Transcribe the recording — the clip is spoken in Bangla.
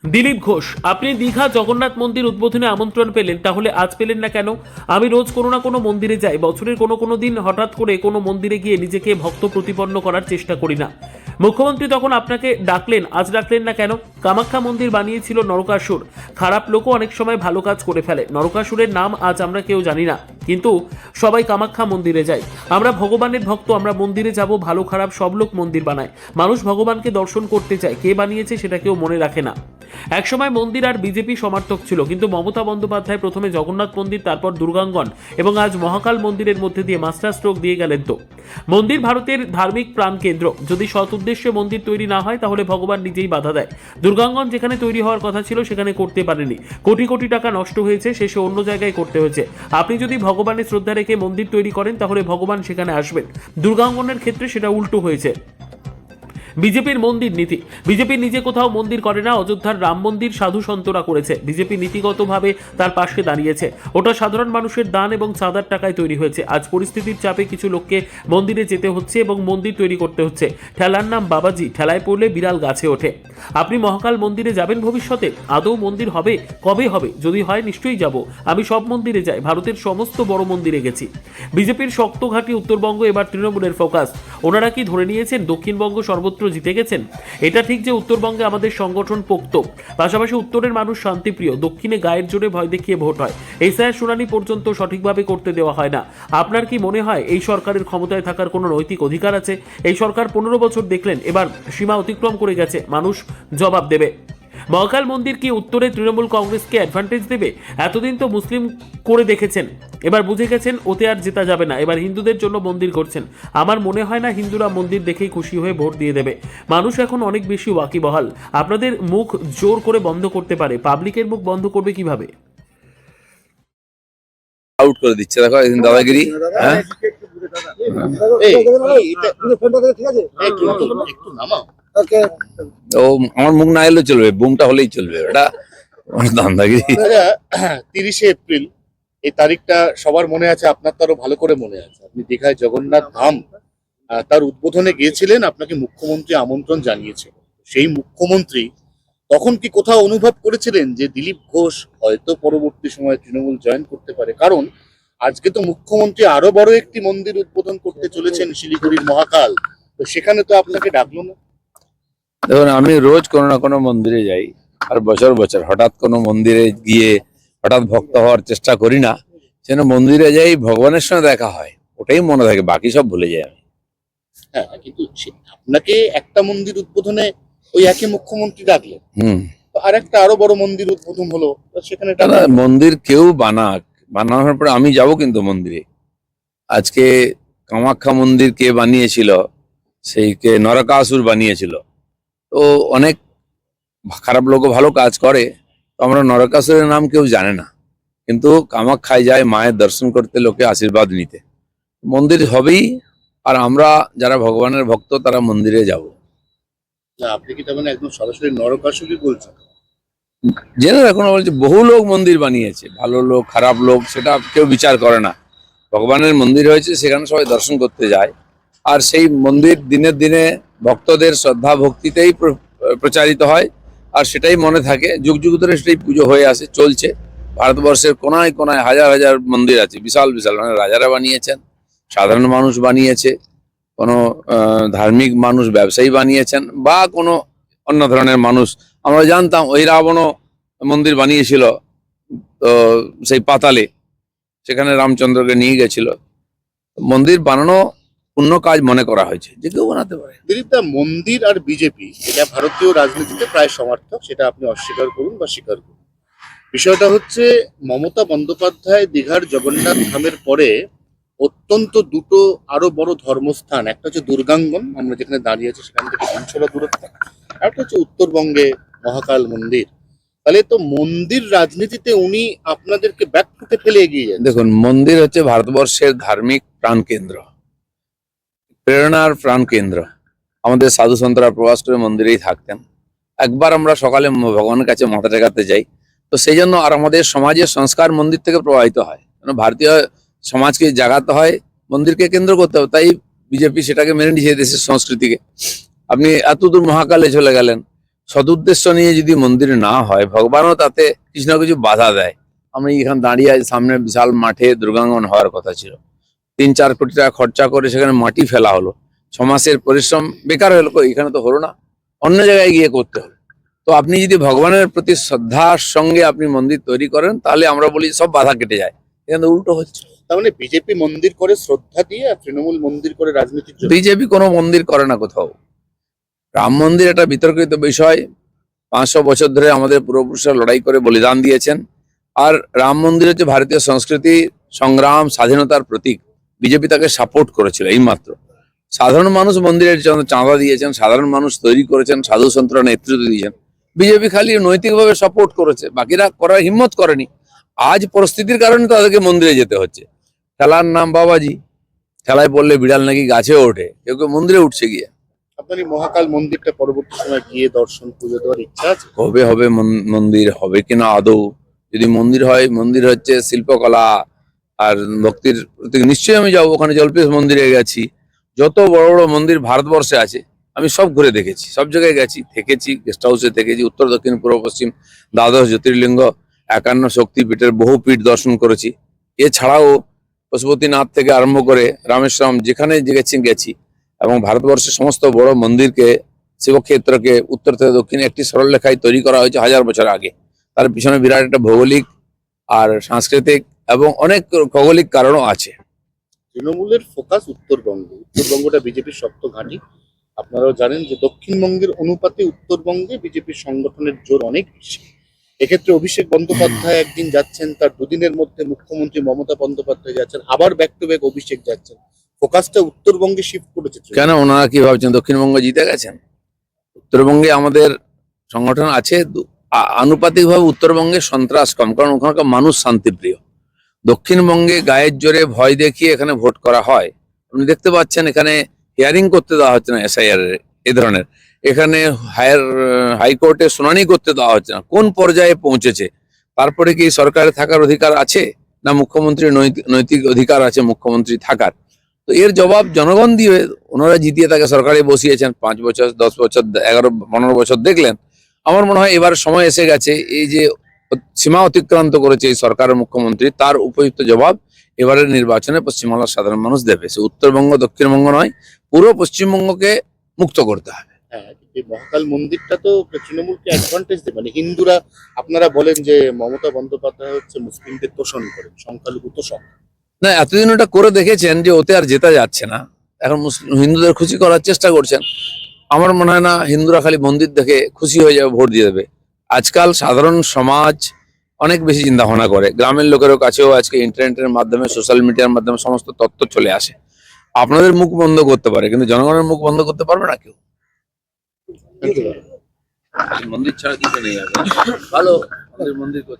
দিলীপ ঘোষ, আপনি দীঘা জগন্নাথ মন্দির উদ্বোধনে আমন্ত্রণ পেলেন, তাহলে আজ পেলেন না কেন? আমি রোজ কোনো না কোনো মন্দিরে যাই, বছরের কোনো কোনো দিন হঠাৎ করে কোনো মন্দিরে গিয়ে নিজেকে ভক্ত প্রতিপন্ন করার চেষ্টা করি না। মুখ্যমন্ত্রী তখন আপনাকে ডাকলেন, আজ ডাকলেন না কেন? কামাখ্যা মন্দির বানিয়েছিল নরকাসুর। খারাপ লোকও অনেক সময় ভালো কাজ করে ফেলে। নরকাসুরের নাম আজ আমরা কেউ জানি না, কিন্তু সবাই কামাখ্যা মন্দিরে যায়। আমরা ভগবানের ভক্ত, আমরা মন্দিরে যাব, ভালো খারাপ সব লোক মন্দির বানায়। মানুষ ভগবানকে দর্শন করতে চায়, কে বানিয়েছে সেটা কেউ মনে রাখে না। একসময় মন্দির আর বিজেপি সমর্থক ছিল, কিন্তু মমতা বন্দ্যোপাধ্যায় প্রথমে জগন্নাথ মন্দির, তারপর দুর্গাঙ্গন এবং আজ মহাকাল মন্দিরের মধ্যে দিয়ে মাস্টার স্ট্রোক দিয়ে গেলেন। তো মন্দির ভারতের ধার্মিক প্রাণকেন্দ্র, যদি সৎ উদ্দেশ্যে মন্দির তৈরি না হয় তাহলে ভগবান নিজেই বাধা দেয়। দুর্গাঙ্গন যেখানে তৈরি হওয়ার কথা ছিল সেখানে করতে পারেনি, কোটি কোটি টাকা নষ্ট হয়েছে, শেষে অন্য জায়গায় করতে হয়েছে। আপনি যদি ভগবানের শ্রদ্ধা রেখে মন্দির তৈরি করেন তাহলে ভগবান সেখানে আসবেন। দুর্গাঙ্গনের ক্ষেত্রে সেটা উল্টো হয়েছে। বিজেপির মন্দির নীতি, বিজেপি নিজে কোথাও মন্দির করে না। অযোধ্যার রাম মন্দির সাধু সন্তরা করেছে, বিজেপি নীতিগতভাবে তার পাশে দাঁড়িয়েছে। ওটা সাধারণ মানুষের দান এবং চাঁদার টাকায় তৈরি হয়েছে। আজ পরিস্থিতির চাপে কিছু লোককে মন্দিরে যেতে হচ্ছে এবং মন্দির তৈরি করতে হচ্ছে। ঠেলার নাম বাবাজি, ঠেলায় পড়লে বিড়াল গাছে ওঠে। আপনি মহাকাল মন্দিরে যাবেন ভবিষ্যতে? আদৌ মন্দির হবে? কবে হবে? যদি হয় নিশ্চয়ই যাব। আমি সব মন্দিরে যাই, ভারতের সমস্ত বড় মন্দিরে গেছি। বিজেপির শক্ত ঘাঁটি উত্তরবঙ্গ, এবার তৃণমূলের ফোকাস। ওনারা কি ধরে নিয়েছেন দক্ষিণবঙ্গ সর্বত্র জিতে গেছেন? এটা ঠিক যে উত্তরবঙ্গে আমাদের সংগঠন পোক্ত, পাশাপাশি উত্তরের মানুষ শান্তিপ্রিয়, দক্ষিণে গায়ের জোরে ভয় দেখিয়ে ভোট হয়। এসআইআর শুনানি পর্যন্ত সঠিকভাবে করতে দেওয়া হয় না। আপনার কি মনে হয় এই সরকারের ক্ষমতায় থাকার কোনো নৈতিক অধিকার আছে? এই সরকার 15 বছর দেখলেন, এবার সীমা অতিক্রম করে গেছে, মানুষ জবাব দেবে। মহাকাল মন্দির কি উত্তরে তৃণমূল কংগ্রেসকে অ্যাডভান্টেজ দেবে? এতদিন তো মুসলিম করে দেখেছেন, এবার বুঝে গেছেন ওতে আর জেতা যাবে না, এবার হিন্দুদের জন্য মন্দির করছেন। আমার মনে হয় না হিন্দুরা মন্দির দেখেই খুশি হয়ে ভোট দিয়ে দেবে। মানুষ এখন অনেক বেশি ওয়াকিবহাল। আপনাদের মুখ জোর করে বন্ধ করতে পারে, পাবলিকের মুখ বন্ধ করবে কিভাবে? আউট করে দিচ্ছে, দেখো এদিন দাদাগিরি। হ্যাঁ, ও আমার মুখ না এলেও চলবে, বুমটা হলেই চলবে, এটা দাদাগিরি। 30শে এপ্রিল এই তারিখটা সবার মনে আছে, আপনার তো আরো ভালো করে মনে আছে। আপনি দীঘায় জগন্নাথ ধাম তার উদ্বোধনে গিয়েছিলেন, আপনাকে মুখ্যমন্ত্রী আমন্ত্রণ জানিয়েছিল। সেই মুখ্যমন্ত্রী তখন কি কোথাও অনুভব করেছিলেন যে দিলীপ ঘোষ হয়তো পরবর্তী সময়ে তৃণমূল জয়েন করতে পারে? কারণ আজকে তো মুখ্যমন্ত্রী আরো বড় একটি মন্দির উদ্বোধন করতে চলেছেন, শিলিগুড়ির মহাকাল। তো সেখানে তো আপনাকে ডাকলো না। দেখুন, আমি রোজ কোনো না কোনো মন্দিরে যাই, আর বছর বছর হঠাৎ কোনো মন্দিরে গিয়ে হঠাৎ ভক্ত হওয়ার চেষ্টা করি না। যেন মন্দিরে যাই, ভগবানের সঙ্গে দেখা হয়, ওটাই মনে থাকে, বাকি সব ভুলে যাই আমি। হ্যাঁ, কিন্তু আপনাকে একটা মন্দির উদ্বোধনে ওই একই মুখ্যমন্ত্রী ডাকলেন, তো আর একটা আরো বড় মন্দির উদ্বোধন হলো, তো সেখানে মন্দির কেউ বানানোর পরে আমি যাব কিন্তু মন্দিরে। আজকে কামাখ্যা মন্দির কে বানিয়েছিল? সেই কে নরকাসুর বানিয়েছিল। তো অনেক খারাপ লোকও ভালো কাজ করে, তো আমরা নরকাসুরের নাম কেউ জানে না, কিন্তু কামাখ্যায় যায় মায়ের দর্শন করতে, লোকে আশীর্বাদ নিতে। মন্দির হবেই, আর আমরা যারা ভগবানের ভক্ত তারা মন্দিরে যাব। আপনি কি তেমন একদম সরাসরি নরকাসুরই বলছেন? জেনে রাখুন, বলছে বহু লোক মন্দির বানিয়েছে, ভালো লোক খারাপ লোক সেটা কেউ বিচার করে না। ভগবানের মন্দির হয়েছে, সেখানে সবাই দর্শন করতে যায়, আর সেই মন্দির দিনের দিনে ভক্তদের শ্রদ্ধা ভক্তিতেই প্রচারিত হয়, আর সেটাই মনে থাকে। যুগ যুগ ধরে সেটাই পুজো হয়ে আসে, চলছে। ভারতবর্ষের কোনায় কোনায় হাজার হাজার মন্দির আছে, বিশাল বিশাল, মানে রাজারা বানিয়েছেন, সাধারণ মানুষ বানিয়েছে, কোনো ধার্মিক মানুষ ব্যবসায়ী বানিয়েছেন, বা কোনো অন্য ধরনের মানুষ। আমরা জানতাম ওই রাবণও মন্দির বানিয়েছিল, তো সেই পাতালে, সেখানে রামচন্দ্রকে নিয়ে গেছিল। মন্দির বানানো পূর্ণ কাজ মনে করা হয়েছে, যে কেউ বানাতে পারে। দিলীপদা, মন্দির আর বিজেপি এটা ভারতীয় রাজনীতিতে প্রায় সমার্থক, সেটা আপনি অস্বীকার করুন বা স্বীকার করুন। বিষয়টা হচ্ছে, মমতা বন্দ্যোপাধ্যায় দীঘার জগন্নাথ ধামের পরে অত্যন্ত দুটো আরো বড় ধর্মস্থান, একটা হচ্ছে দুর্গাঙ্গন, আমরা যেখানে দাঁড়িয়ে আছি সেখান থেকে 300 দূরত্ব, আর একটা হচ্ছে উত্তরবঙ্গে মহাকাল মন্দির। তাহলে তো মন্দির রাজনীতিতে উনি আপনাদেরকে ব্যাকফুটে ফেলে এগিয়ে যান। দেখুন, মন্দির হচ্ছে ভারতবর্ষের ধার্মিক প্রাণকেন্দ্র, প্রেরণার প্রাণকেন্দ্র। আমাদের সাধু সন্তরা প্রবাস করে মন্দিরেই থাকতেন। একবার আমরা সকালে ভগবানের কাছে মাথা টেকাতে যাই, তো সেই জন্য আর আমাদের সমাজের সংস্কার মন্দির থেকে প্রবাহিত হয়। ভারতীয় সমাজকে জাগাতে হয়, মন্দিরকে কেন্দ্র করতে হবে। তাই বিজেপি সেটাকে মেনে নিয়েছে, দেশের সংস্কৃতিকে। আপনি এত দূর মহাকালে চলে গেলেন, সদুদ্দেশ্য নিয়ে যদি মন্দির না হয়, ভগবানও তাতে কিছু না কিছু বাধা দেয়। আমি এখানে দাঁড়িয়ে আছি, সামনে বিশাল মাঠে দুর্গাঙ্গন হওয়ার কথা ছিল, 3-4 কোটি টাকা খরচা করে সেখানে মাটি ফেলা হলো, 6 মাসের পরিশ্রম বেকার হলো। এখানে তো হলো না, অন্য জায়গায় গিয়ে করতে হলো। তো আপনি যদি ভগবানের প্রতি শ্রদ্ধার সঙ্গে আপনি মন্দির তৈরি করেন, তাহলে আমরা বলি সব বাধা কেটে যায়। এখানে উল্টো হচ্ছে। তার মানে বিজেপি মন্দির করে শ্রদ্ধা দিয়ে আর তৃণমূল মন্দির করে রাজনীতির জন্য। বিজেপি কোনো মন্দির করে না কোথাও। রাম মন্দির একটা বিতর্কিত বিষয়। 500 বছর ধরে আমাদের পূর্বপুরুষরা লড়াই করে বলিদান দিয়েছেন। আর রাম মন্দির হচ্ছে ভারতীয় সংস্কৃতি, সংগ্রাম, স্বাধীনতার প্রতীক। বিজেপি তাকে সাপোর্ট করেছিল এইমাত্র। সাধারণ মানুষ মন্দিরের জন্য চাঁদা দিয়েছেন, সাধারণ মানুষ তৈরি করেছেন, সাধু সন্তরা নেতৃত্ব দিয়েছেন। বিজেপি খালি নৈতিকভাবে সাপোর্ট করেছে, বাকিরা করার হিম্মত করেনি। আজ পরিস্থিতির কারণে তাদেরকে মন্দিরে যেতে হচ্ছে। ঠেলার নাম বাবাজি, ঠেলায় পড়লে বিড়াল নাকি গাছে ওঠে, কেউ কেউ মন্দিরে উঠছে গিয়ে। আপনার এই মহাকাল মন্দিরটা পরবর্তী সময় গিয়ে দর্শন পুজো দেওয়ার ইচ্ছা আছে? কবে হবে মন্দির, হবে কিনা আদৌ? যদি মন্দির হয়, মন্দির হচ্ছে শিল্পকলা আর ভক্তির প্রতীক। নিশ্চয়ই আমি যাবো ওখানে। জল্পেশ মন্দিরে গেছি, যত বড় বড় মন্দির ভারতবর্ষে আছে আমি সব ঘুরে দেখেছি, সব জায়গায় গেছি, থেকেছি, গেস্ট হাউসে থেকেছি। উত্তর, দক্ষিণ, পূর্ব, পশ্চিম, দ্বাদশ জ্যোতির্লিঙ্গ, 51 শক্তিপীঠের বহু পীঠ দর্শন করেছি। এছাড়াও পশুপতিনাথ থেকে আরম্ভ করে রামেশ্বরম, যেখানে গেছি। এবং ভারতবর্ষের সমস্ত বড় মন্দিরকে, শিবক্ষেত্রকে উত্তর থেকে দক্ষিণে একটি সরলরেখায় তৈরি করা হয়েছে 1000 বছর আগে। তার পিছনে বিরাট একটা ভৌগোলিক আর সাংস্কৃতিক এবং অনেক ভৌগোলিক কারণও আছে। তৃণমূলের ফোকাস উত্তরবঙ্গে। উত্তরবঙ্গটা বিজেপির শক্ত ঘাঁটি। আপনারাও জানেন যে দক্ষিণবঙ্গের অনুপাতে উত্তরবঙ্গে বিজেপির সংগঠনের জোর অনেক বেশি। এক্ষেত্রে অভিষেক বন্দ্যোপাধ্যায় একদিন যাচ্ছেন, তার দুদিনের মধ্যে মুখ্যমন্ত্রী মমতা বন্দ্যোপাধ্যায় যাচ্ছেন, আবার ব্যাক টু ব্যাক অভিষেক যাচ্ছেন। ফোকাসটা উত্তরবঙ্গে শিফট করেছে তৃণমূল। কেন ওনারা কি ভাবছেন দক্ষিণবঙ্গে জিতে গেছেন? উত্তরবঙ্গে আমাদের সংগঠন আছে, আনুপাতিকভাবে উত্তরবঙ্গে সন্ত্রাস কম, কারণ ওখানকার মানুষ শান্তিপ্রিয়। দক্ষিণবঙ্গে গায়ের জোরে ভয় দেখিয়ে এখানে ভোট করা হয়। আপনি দেখতে পাচ্ছেন এখানে হিয়ারিং করতে দেওয়া হচ্ছে না এসআইআর এ ধরনের। এখানে হাইকোর্টে শুনানি করতে দেওয়া হচ্ছে না। কোন পর্যায়ে পৌঁছেছে? তারপরে কি সরকারে থাকার অধিকার আছে, না মুখ্যমন্ত্রীর নৈতিক অধিকার আছে মুখ্যমন্ত্রী থাকার? তো এর জবাব জনগণ দিবে। ওনারা জিতিয়ে তাকে সরকারে বসিয়েছেন 5 বছর, 10 বছর, 11-15 বছর দেখলেন। আমার মনে হয় এবার সময় এসে গেছে, এই যে সীমা অতিক্রান্ত করেছে এই সরকারের মুখ্যমন্ত্রী, তার উপযুক্ত জবাব এবারের নির্বাচনে পশ্চিমবাংলার সাধারণ মানুষ দেবে। সে উত্তরবঙ্গ দক্ষিণবঙ্গ নয়, পুরো পশ্চিমবঙ্গকে মুক্ত করতে হবে। হ্যাঁ, কিন্তু এই মহাকাল মন্দিরটা তো তৃণমূলকে অ্যাডভান্টেজ দেবে। মানে হিন্দুরা, আপনারা বলেন যে মমতা বন্দ্যোপাধ্যায় হচ্ছে মুসলিমদের তোষণ করেন, সংখ্যালঘু তোষণ। না, এতদিন ওটা করে দেখেছেন যে ওতে আর জেতা যাচ্ছে না। এখন হিন্দুদের খুশি করার চেষ্টা করছেন। আমার মনে হয় না হিন্দুরা খালি মন্দির দেখে খুশি হয়ে যাবে, ভোট দিয়ে দেবে। আজকাল সাধারণ সমাজ অনেক বেশি চিন্তা ভাবনা করে। গ্রামের লোকের কাছেও আজকে ইন্টারনেটের মাধ্যমে, সোশ্যাল মিডিয়ার মাধ্যমে সমস্ত তথ্য চলে আসে। আপনাদের মুখ বন্ধ করতে পারে, কিন্তু জনগণের মুখ বন্ধ করতে পারবে না কেউ। মন্দির ছাড়া কিছু নেই। ভালো মন্দির করতে